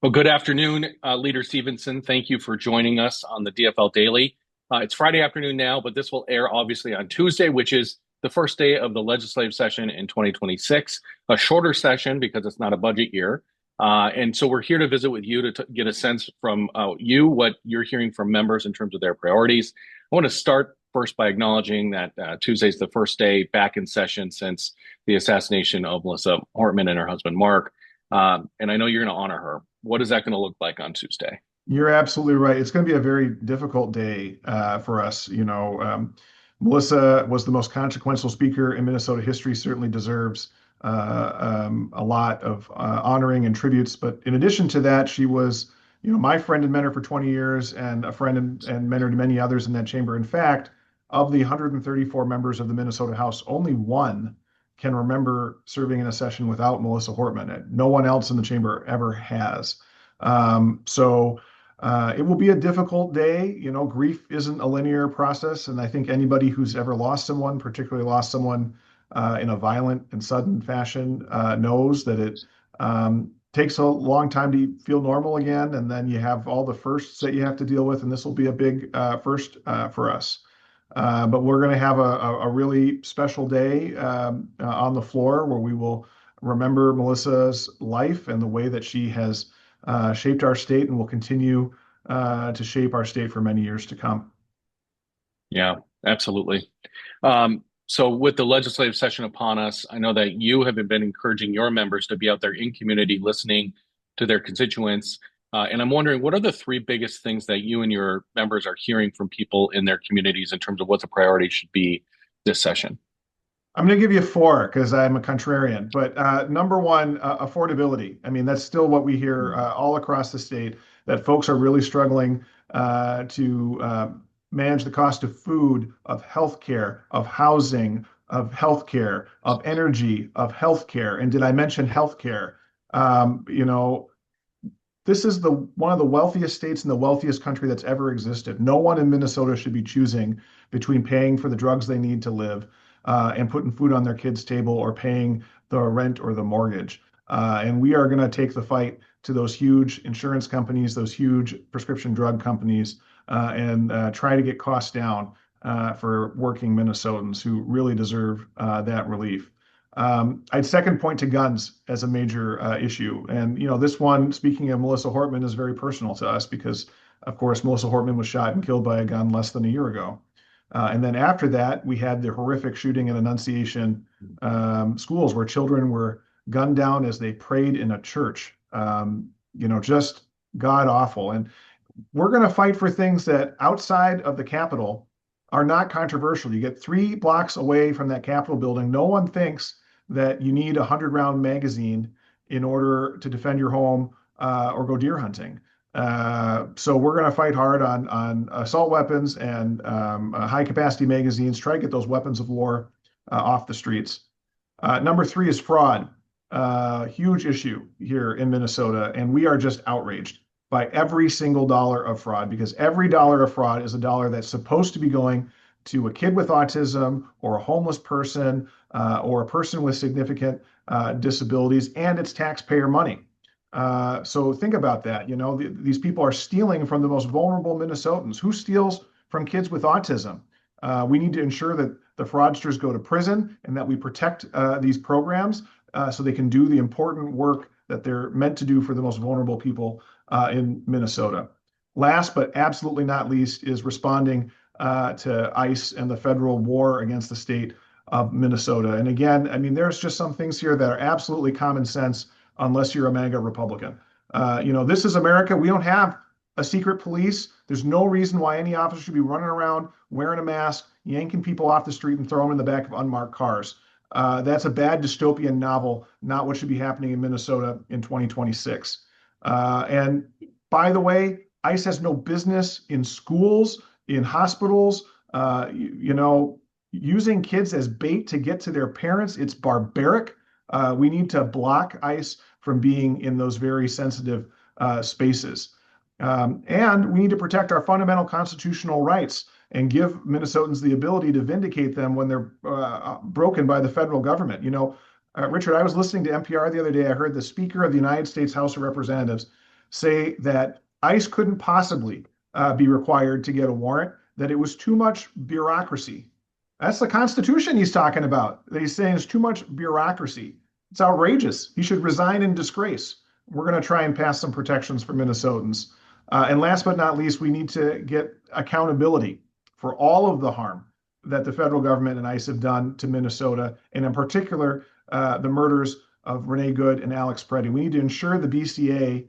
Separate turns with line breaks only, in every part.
Well, good afternoon, Leader Stephenson. Thank you for joining us on the DFL Daily. It's Friday afternoon now, but this will air obviously on Tuesday, which is the first day of the legislative session in 2026, a shorter session because it's not a budget year. And so we're here to visit with you to get a sense from you what you're hearing from members in terms of their priorities. I want to start first by acknowledging that Tuesday's the first day back in session since the assassination of Melissa Hortman and her husband, Mark. And I know you're going to honor her. What is that going to look like on Tuesday?
You're absolutely right. It's going to be a very difficult day for us. Melissa was the most consequential speaker in Minnesota history, certainly deserves a lot of honoring and tributes. But in addition to that, she was, my friend and mentor for 20 years and a friend and mentor to many others in that chamber. In fact, of the 134 members of the Minnesota House, only one can remember serving in a session without Melissa Hortman. No one else in the chamber ever has. So it will be a difficult day. Grief isn't a linear process, and I think anybody who's ever lost someone, particularly lost someone in a violent and sudden fashion, knows that it takes a long time to feel normal again, and then you have all the firsts that you have to deal with, and this will be a big first for us. But we're going to have a really special day on the floor where we will remember Melissa's life and the way that she has shaped our state and will continue to shape our state for many years to come.
Yeah, absolutely. So with the legislative session upon us, I know that you have been encouraging your members to be out there in community listening to their constituents. And I'm wondering, what are the three biggest things that you and your members are hearing from people in their communities in terms of what the priority should be this session?
I'm going to give you four because I'm a contrarian. But number one, affordability. I mean, that's still what we hear all across the state, that folks are really struggling to manage the cost of food, of healthcare, of housing, of healthcare, of energy, of healthcare. And did I mention healthcare? This is the one of the wealthiest states in the wealthiest country that's ever existed. No one in Minnesota should be choosing between paying for the drugs they need to live and putting food on their kids' table or paying the rent or the mortgage. And we are going to take the fight to those huge insurance companies, those huge prescription drug companies, and try to get costs down for working Minnesotans who really deserve that relief. I'd second point to guns as a major issue. And, this one, speaking of Melissa Hortman, is very personal to us because, of course, Melissa Hortman was shot and killed by a gun less than a year ago. And then after that, we had the horrific shooting in Annunciation schools where children were gunned down as they prayed in a church. Just god awful. And we're going to fight for things that outside of the Capitol are not controversial. You get 3 blocks away from that Capitol building. No one thinks that you need a 100-round magazine in order to defend your home or go deer hunting. So we're going to fight hard on assault weapons and high-capacity magazines, try to get those weapons of war off the streets. Number 3 is fraud. Huge issue here in Minnesota, and we are just outraged by every single dollar of fraud because every dollar of fraud is a dollar that's supposed to be going to a kid with autism or a homeless person or a person with significant disabilities, and it's taxpayer money. So think about that. These people are stealing from the most vulnerable Minnesotans. Who steals from kids with autism? We need to ensure that the fraudsters go to prison and that we protect these programs so they can do the important work that they're meant to do for the most vulnerable people in Minnesota. Last but absolutely not least is responding to ICE and the federal war against the state of Minnesota. And again, I mean, there's just some things here that are absolutely common sense unless you're a MAGA Republican. This is America. We don't have a secret police. There's no reason why any officer should be running around wearing a mask, yanking people off the street and throwing them in the back of unmarked cars. That's a bad dystopian novel, not what should be happening in Minnesota in 2026. And by the way, ICE has no business in schools, in hospitals, using kids as bait to get to their parents. It's barbaric. We need to block ICE from being in those very sensitive spaces. And we need to protect our fundamental constitutional rights and give Minnesotans the ability to vindicate them when they're broken by the federal government. Richard, I was listening to NPR the other day. I heard the Speaker of the United States House of Representatives say that ICE couldn't possibly be required to get a warrant, that it was too mumuch bureaucracy. That's the Constitution he's talking about. That he's saying it's too much bureaucracy. It's outrageous. He should resign in disgrace. We're going to try and pass some protections for Minnesotans. And last but not least, we need to get accountability for all of the harm that the federal government and ICE have done to Minnesota, and in particular, the murders of Renee Good and Alex Preddy. We need to ensure the BCA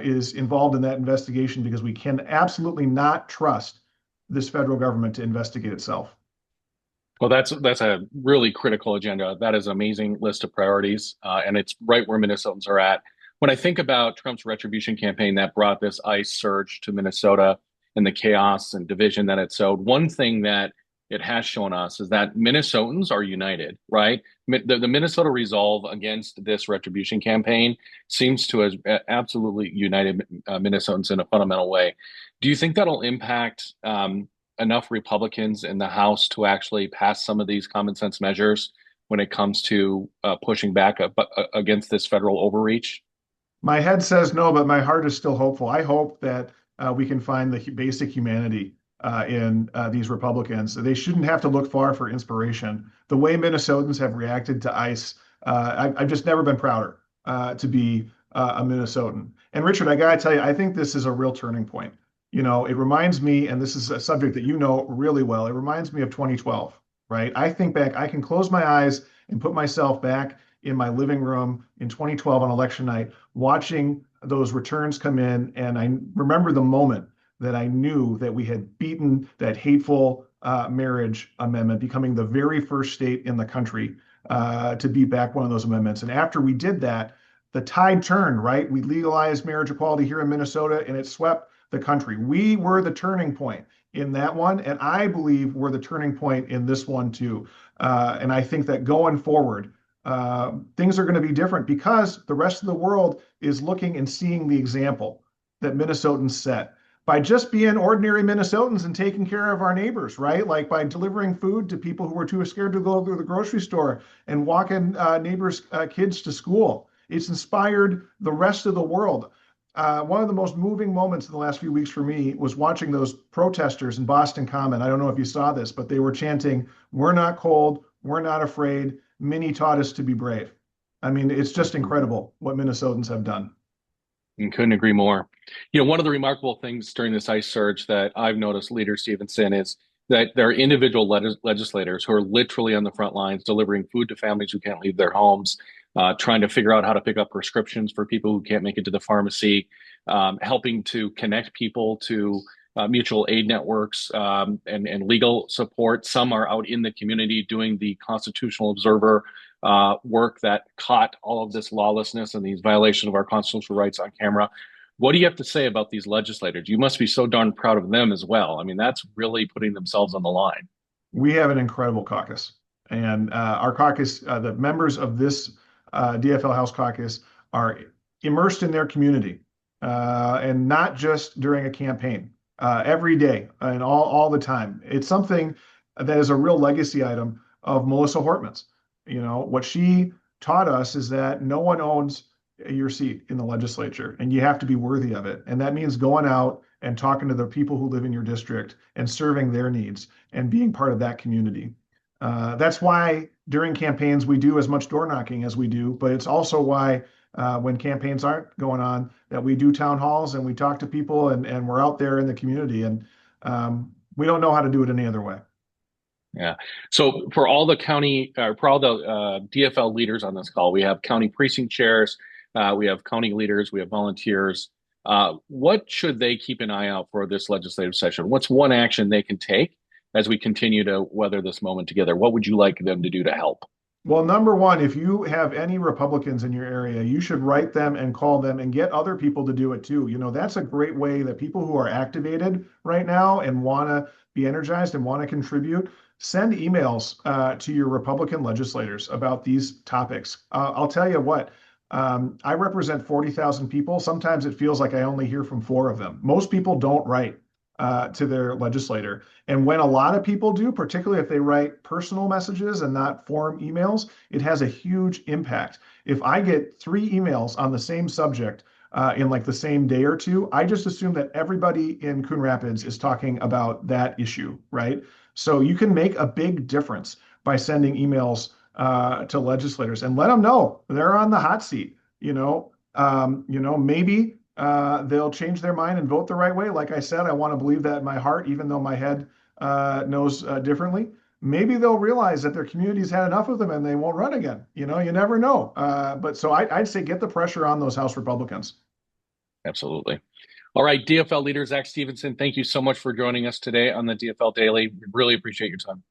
is involved in that investigation because we can absolutely not trust this federal government to investigate itself.
Well, that's a really critical agenda. That is an amazing list of priorities, and it's right where Minnesotans are at. When I think about Trump's retribution campaign that brought this ICE surge to Minnesota and the chaos and division that it sowed, one thing that it has shown us is that Minnesotans are united, right? The Minnesota resolve against this retribution campaign seems to have absolutely united Minnesotans in a fundamental way. Do you think that'll impact enough Republicans in the House to actually pass some of these common sense measures when it comes to pushing back against this federal overreach?
My head says no, but my heart is still hopeful. I hope that we can find the basic humanity in these Republicans. They shouldn't have to look far for inspiration. The way Minnesotans have reacted to ICE, I've just never been prouder to be a Minnesotan. And Richard, I got to tell you, I think this is a real turning point. You know, it reminds me, and this is a subject that you know really well, it reminds me of 2012, right? I think back, I can close my eyes and put myself back in my living room in 2012 on election night, watching those returns come in. And I remember the moment that I knew that we had beaten that hateful marriage amendment, becoming the very first state in the country to beat back one of those amendments. And after we did that, the tide turned, right? We legalized marriage equality here in Minnesota, and it swept the country. We were the turning point in that one, and I believe we're the turning point in this one too. And I think that going forward, things are going to be different because the rest of the world is looking and seeing the example that Minnesotans set by just being ordinary Minnesotans and taking care of our neighbors, right? Like by delivering food to people who were too scared to go to the grocery store and walking neighbors' kids to school. It's inspired the rest of the world. One of the most moving moments in the last few weeks for me was watching those protesters in Boston Common. I don't know if you saw this, but they were chanting, "We're not cold, we're not afraid. Minnie taught us to be brave." I mean, it's just incredible what Minnesotans have done.
And couldn't agree more. You know, one of the remarkable things during this ICE surge that I've noticed, Leader Stephenson, is that there are individual legislators who are literally on the front lines delivering food to families who can't leave their homes, trying to figure out how to pick up prescriptions for people who can't make it to the pharmacy, helping to connect people to mutual aid networks and legal support. Some are out in the community doing the constitutional observer work that caught all of this lawlessness and these violations of our constitutional rights on camera. What do you have to say about these legislators? You must be so darn proud of them as well. I mean, that's really putting themselves on the line.
We have an incredible caucus, and our caucus, the members of this DFL House caucus are immersed in their community and not just during a campaign. Every day and all the time. It's something that is a real legacy item of Melissa Hortman's. You know, what she taught us is that no one owns your seat in the legislature and you have to be worthy of it. And that means going out and talking to the people who live in your district and serving their needs and being part of that community. That's why during campaigns we do as much door knocking as we do, but it's also why when campaigns aren't going on, that we do town halls and we talk to people and we're out there in the community. And we don't know how to do it any other way.
Yeah. So for all the DFL leaders on this call, we have county precinct chairs, we have county leaders, we have volunteers. What should they keep an eye out for this legislative session? What's one action they can take as we continue to weather this moment together? What would you like them to do to help?
Well, number one, if you have any Republicans in your area, you should write them and call them and get other people to do it too. You know, that's a great way that people who are activated right now and want to be energized and want to contribute, send emails to your Republican legislators about these topics. I'll tell you what, I represent 40,000 people. Sometimes it feels like I only hear from 4 of them. Most people don't write to their legislator. And when a lot of people do, particularly if they write personal messages and not form emails, it has a huge impact. If I get 3 emails on the same subject in like the same day or two, I just assume that everybody in Coon Rapids is talking about that issue, right? So you can make a big difference by sending emails to legislators and let them know they're on the hot seat. Maybe they'll change their mind and vote the right way. Like I said, I want to believe that in my heart, even though my head knows differently. Maybe they'll realize that their community's had enough of them and they won't run again. You never know. But so I'd say get the pressure on those House Republicans.
Absolutely. All right, DFL leader Zack Stephenson, thank you so much for joining us today on the DFL Daily. We really appreciate your time.